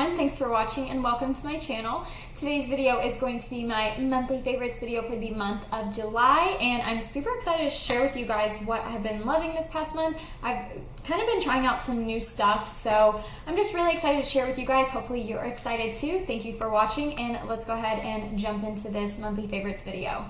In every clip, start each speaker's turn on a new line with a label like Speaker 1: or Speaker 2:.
Speaker 1: everyone, thanks for watching and welcome to my channel. Today's video is going to be my monthly favorites video for the month of July, and I'm super excited to share with you guys what I've been loving this past month. I've kind of been trying out some new stuff, so I'm just really excited to share with you guys. Hopefully you're excited too. Thank you for watching, and let's go ahead and jump into this monthly favorites video.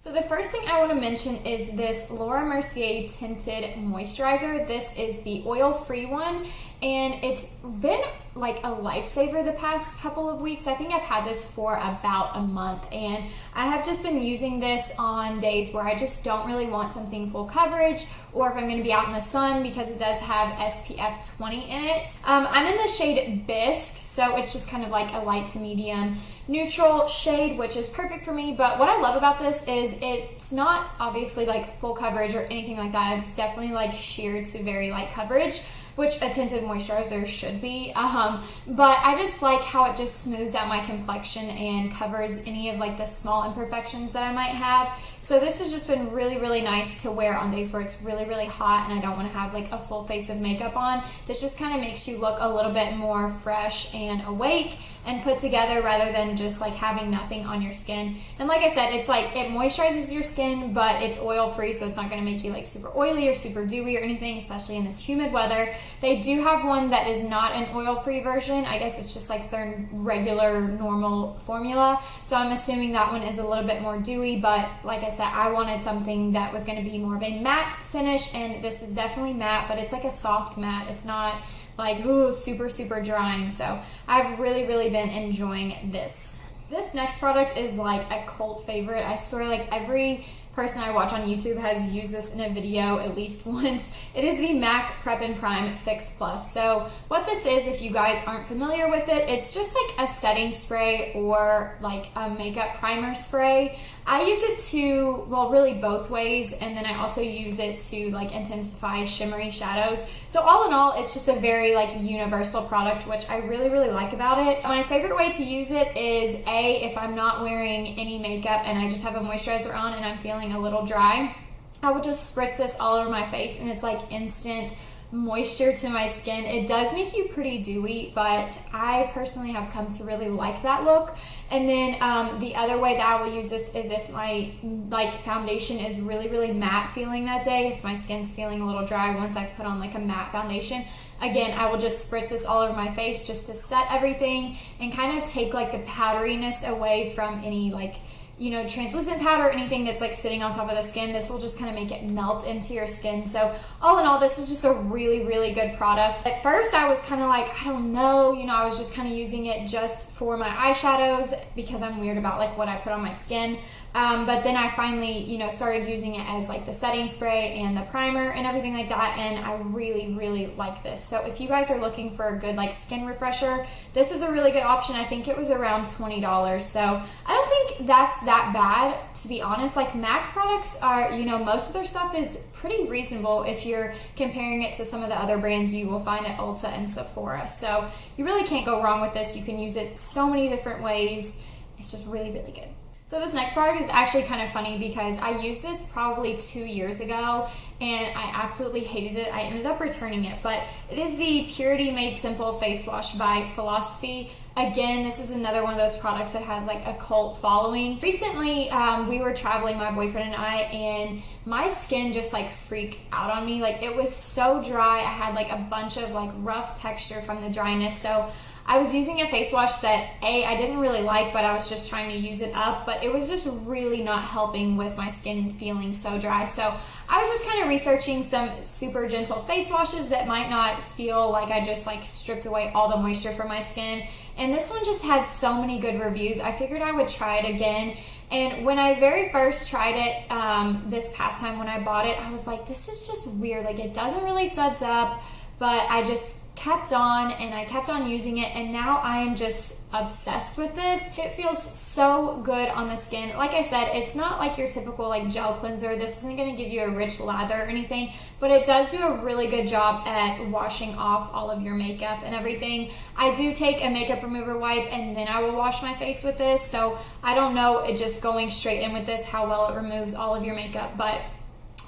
Speaker 1: So the first thing I want to mention is this Mercier Tinted Moisturizer. This is the oil-free one, and it's been like a lifesaver the past couple of weeks. I think I've had this for about a month, and I have just been using this on days where I just don't really want something full coverage, or if I'm going to be out in the sun, because it does have SPF 20 in it. I'm in the shade Bisque, so it's just kind of like a light to medium neutral shade, which is perfect for me. But what I love about this is it's not obviously like full coverage or anything like that. It's definitely like sheer to very light coverage, which a tinted moisturizer should be. But I just like how it just smooths out my complexion and covers any of like the small imperfections that I might have. So this has just been really, really nice to wear on days where it's really, really hot and I don't want to have like a full face of makeup on. This just kind of makes you look a little bit more fresh and awake and put together, rather than just like having nothing on your skin. And like I said, it's like it moisturizes your skin, but it's oil free, so it's not going to make you like super oily or super dewy or anything, especially in this humid weather. They do have one that is not an oil-free version. I guess it's just like their regular normal formula, so I'm assuming that one is a little bit more dewy. But like I said, I wanted something that was going to be more of a matte finish, and this is definitely matte, but it's like a soft matte. It's not like ooh, super drying. So I've really been enjoying this. This next product is like a cult favorite. I swear like every person I watch on YouTube has used this in a video at least once. It is the MAC Prep and Prime Fix Plus. So what this is, if you guys aren't familiar with it, it's just like a setting spray or like a makeup primer spray. I use it to, well, really both ways, and then I also use it to like intensify shimmery shadows. So all in all, it's just a very like universal product, which I really like about it. My favorite way to use it is if I'm not wearing any makeup and I just have a moisturizer on and I'm feeling a little dry, I will just spritz this all over my face, and it's like instant moisture to my skin. It does make you pretty dewy, but I personally have come to really like that look. And then the other way that I will use this is if my like foundation is really matte feeling that day. If my skin's feeling a little dry once I put on like a matte foundation, again, I will just spritz this all over my face just to set everything and kind of take like the powderiness away from any like, you know, translucent powder or anything that's like sitting on top of the skin. This will just kind of make it melt into your skin. So all in all, this is just a really good product. At first I was kind of like, I don't know, you know, I was just kind of using it just for my eyeshadows because I'm weird about like what I put on my skin. But then I finally, you know, started using it as like the setting spray and the primer and everything like that, and I really like this. So if you guys are looking for a good like skin refresher, this is a really good option. I think it was around $20, so I don't think that's that bad, to be honest. Like MAC products are, you know, most of their stuff is pretty reasonable if you're comparing it to some of the other brands you will find at Ulta and Sephora. So you really can't go wrong with this. You can use it so many different ways. It's just really good. So this next product is actually kind of funny because I used this probably 2 years ago and I absolutely hated it. I ended up returning it, but it is the Purity Made Simple Face Wash by Philosophy. Again, this is another one of those products that has like a cult following. Recently, we were traveling, my boyfriend and I, and my skin just like freaked out on me. Like it was so dry. I had like a bunch of like rough texture from the dryness. So I was using a face wash that I didn't really like, but I was just trying to use it up, but it was just really not helping with my skin feeling so dry. So I was just kind of researching some super gentle face washes that might not feel like I just like stripped away all the moisture from my skin. And this one just had so many good reviews. I figured I would try it again. And when I very first tried it this past time when I bought it, I was like, this is just weird. Like it doesn't really suds up, but I just kept on and I kept on using it, and now I am just obsessed with this. It feels so good on the skin. Like I said, it's not like your typical like gel cleanser. This isn't going to give you a rich lather or anything, but it does do a really good job at washing off all of your makeup and everything. I do take a makeup remover wipe and then I will wash my face with this, so I don't know, it just going straight in with this how well it removes all of your makeup. But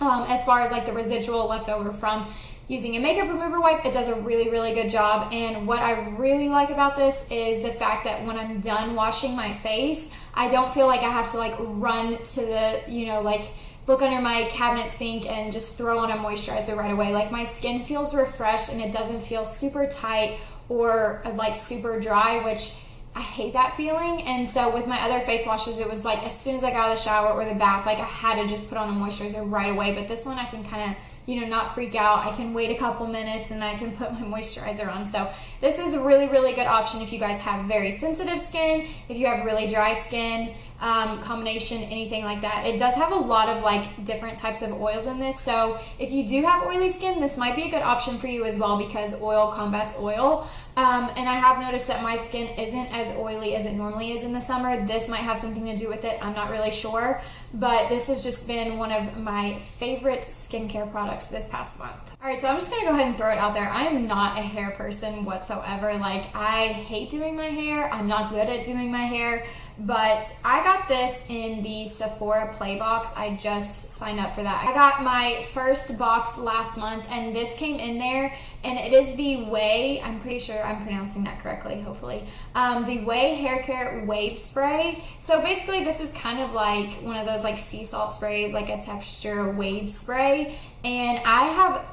Speaker 1: as far as like the residual left over from using a makeup remover wipe, it does a really, really good job. And what I really like about this is the fact that when I'm done washing my face, I don't feel like I have to like run to the, you know, like look under my cabinet sink and just throw on a moisturizer right away. Like my skin feels refreshed and it doesn't feel super tight or like super dry, which I hate that feeling. And so with my other face washes, it was like as soon as I got out of the shower or the bath, like I had to just put on a moisturizer right away. But this one I can kind of, you know, not freak out. I can wait a couple minutes and I can put my moisturizer on. So this is a really, really good option if you guys have very sensitive skin, if you have really dry skin, combination, anything like that. It does have a lot of like different types of oils in this. So if you do have oily skin, this might be a good option for you as well, because oil combats oil. And I have noticed that my skin isn't as oily as it normally is in the summer. This might have something to do with it. I'm not really sure, but this has just been one of my favorite skincare products this past month. All right, so I'm just gonna go ahead and throw it out there. I am not a hair person whatsoever. Like, I hate doing my hair. I'm not good at doing my hair, but I got this in the Sephora Play box. I just signed up for that. I got my first box last month, and this came in there, and it is the Ouai, I'm pretty sure I'm pronouncing that correctly, hopefully, the Ouai Hair Care Wave Spray. So basically this is kind of like one of those like sea salt sprays, like a texture wave spray, and I have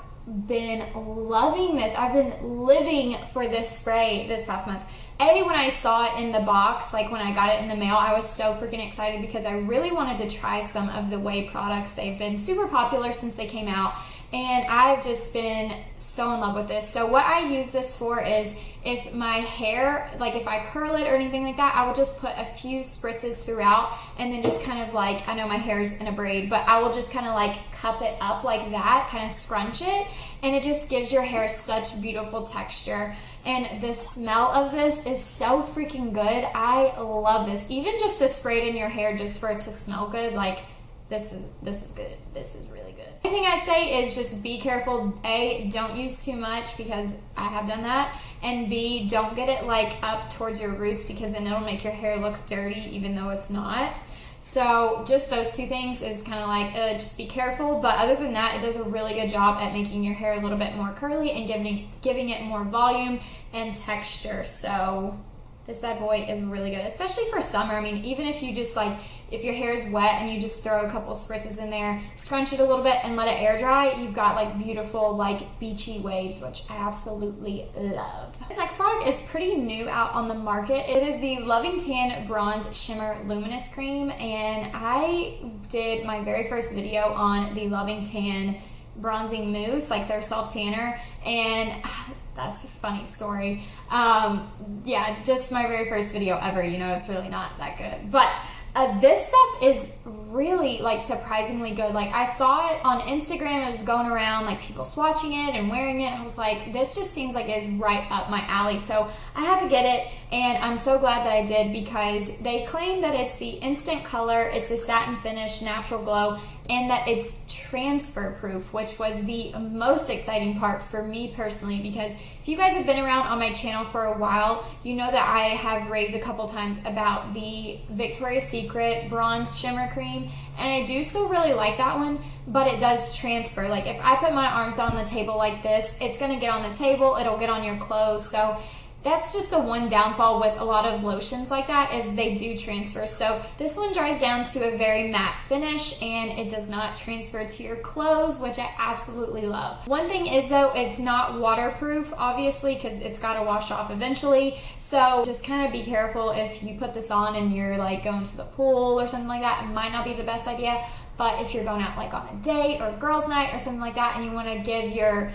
Speaker 1: been loving this. I've been living for this spray this past month. When I saw it in the box, like when I got it in the mail, I was so freaking excited because I really wanted to try some of the Ouai products. They've been super popular since they came out, and I've just been so in love with this. So what I use this for is if my hair, like if I curl it or anything like that, I will just put a few spritzes throughout and then just kind of like, I know my hair's in a braid, but I will just kind of like cup it up like that, kind of scrunch it, and it just gives your hair such beautiful texture. And the smell of this is so freaking good. I love this. Even just to spray it in your hair just for it to smell good, like this is good. This is really good. The thing I'd say is just be careful. A, don't use too much because I have done that. And B, don't get it like up towards your roots because then it'll make your hair look dirty even though it's not. So just those two things is kind of like, just be careful. But other than that, it does a really good job at making your hair a little bit more curly and giving it more volume and texture. So this bad boy is really good, especially for summer. I mean, even if you just like, if your hair is wet and you just throw a couple spritzes in there, scrunch it a little bit and let it air dry, you've got like beautiful like beachy waves, which I absolutely love. This next product is pretty new out on the market. It is the Loving Tan Bronze Shimmer Luminous Cream, and I did my very first video on the Loving Tan Bronzing Mousse, like their self tanner, and that's a funny story. Yeah, just my very first video ever, you know, it's really not that good. But this stuff is really like surprisingly good. Like I saw it on Instagram, it was going around like people swatching it and wearing it. I was like, this just seems like it's right up my alley. So I had to get it, and I'm so glad that I did because they claim that it's the instant color, it's a satin finish, natural glow, and that it's transfer proof, which was the most exciting part for me personally, because if you guys have been around on my channel for a while, you know that I have raved a couple times about the Victoria's Secret Bronze Shimmer Cream, and I do still really like that one, but it does transfer. Like if I put my arms on the table like this, it's gonna get on the table, it'll get on your clothes. So that's just the one downfall with a lot of lotions like that, is they do transfer. So this one dries down to a very matte finish and it does not transfer to your clothes, which I absolutely love. One thing is though, it's not waterproof, obviously, because it's got to wash off eventually. So just kind of be careful if you put this on and you're like going to the pool or something like that. It might not be the best idea, but if you're going out like on a date or girls' night or something like that and you want to give your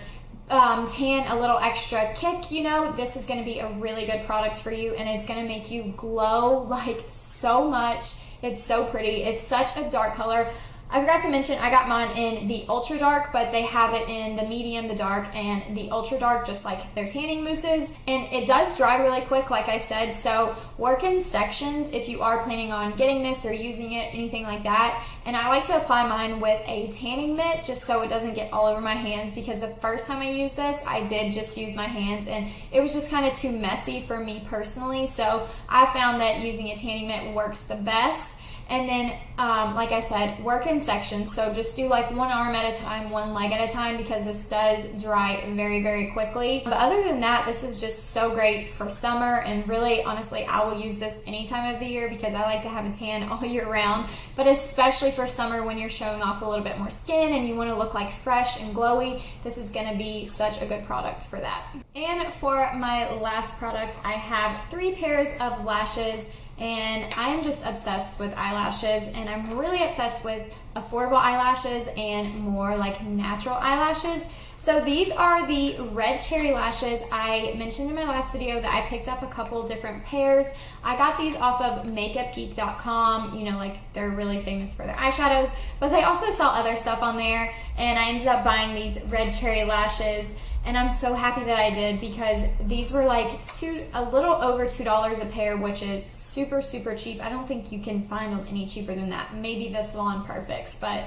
Speaker 1: tan a little extra kick, you know, this is going to be a really good product for you, and it's going to make you glow like so much. It's so pretty. It's such a dark color. I forgot to mention I got mine in the ultra dark, but they have it in the medium, the dark, and the ultra dark, just like their tanning mousses. And it does dry really quick, like I said, so work in sections if you are planning on getting this or using it, anything like that. And I like to apply mine with a tanning mitt just so it doesn't get all over my hands, because the first time I used this, I did just use my hands and it was just kind of too messy for me personally. So I found that using a tanning mitt works the best. And then, like I said, work in sections. So just do like one arm at a time, one leg at a time, because this does dry very, very quickly. But other than that, this is just so great for summer, and really, honestly, I will use this any time of the year because I like to have a tan all year round, but especially for summer when you're showing off a little bit more skin and you want to look like fresh and glowy, this is going to be such a good product for that. And for my last product, I have 3 pairs of lashes, and I'm just obsessed with eyelashes, and I'm really obsessed with affordable eyelashes and more like natural eyelashes. So these are the red cherry lashes. I mentioned in my last video that I picked up a couple different pairs. I got these off of makeupgeek.com. You know, like they're really famous for their eyeshadows, but they also sell other stuff on there, and I ended up buying these red cherry lashes. And I'm so happy that I did, because these were like a little over $2 a pair, which is super, super cheap. I don't think you can find them any cheaper than that. Maybe the Salon Perfects, but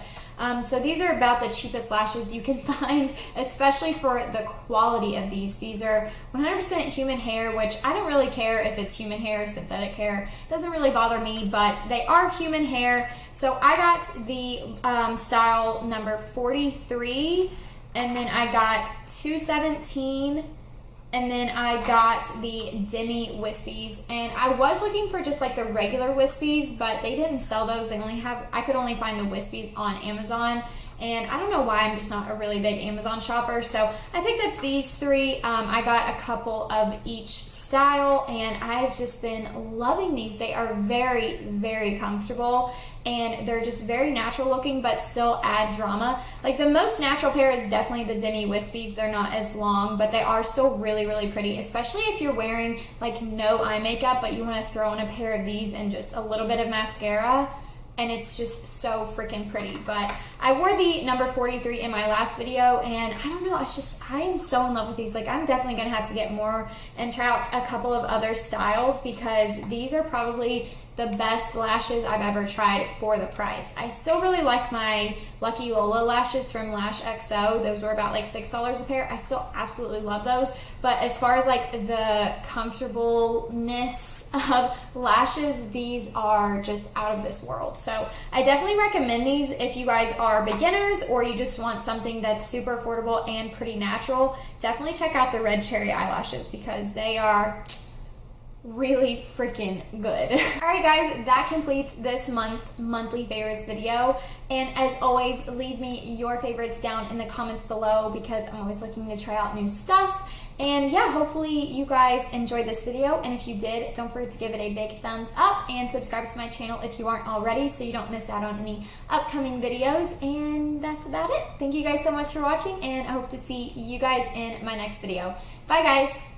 Speaker 1: so these are about the cheapest lashes you can find, especially for the quality of these. These are 100% human hair, which I don't really care if it's human hair or synthetic hair. It doesn't really bother me, but they are human hair. So I got the style number 43. And then I got 217, and then I got the Demi Wispies. And I was looking for just like the regular Wispies, but they didn't sell those. I could only find the Wispies on Amazon. And I don't know why, I'm just not a really big Amazon shopper. So I picked up these 3. I got a couple of each style, and I've just been loving these. They are very, very comfortable, and they're just very natural looking, but still add drama. Like the most natural pair is definitely the Demi Wispies. They're not as long, but they are still really, really pretty, especially if you're wearing like no eye makeup, but you want to throw in a pair of these and just a little bit of mascara, and it's just so freaking pretty. But I wore the number 43 in my last video, and I don't know, I am so in love with these. Like, I'm definitely gonna have to get more and try out a couple of other styles, because these are probably the best lashes I've ever tried for the price. I still really like my Lucky Lola lashes from Lash XO. Those were about like $6 a pair. I still absolutely love those. But as far as like the comfortableness of lashes, these are just out of this world. So I definitely recommend these if you guys are beginners or you just want something that's super affordable and pretty natural. Definitely check out the red cherry eyelashes, because they are really freaking good. Alright guys, that completes this month's monthly favorites video, and as always, leave me your favorites down in the comments below, because I'm always looking to try out new stuff. And yeah, hopefully you guys enjoyed this video, and if you did, don't forget to give it a big thumbs up and subscribe to my channel if you aren't already, so you don't miss out on any upcoming videos. And that's about it. Thank you guys so much for watching, and I hope to see you guys in my next video. Bye guys!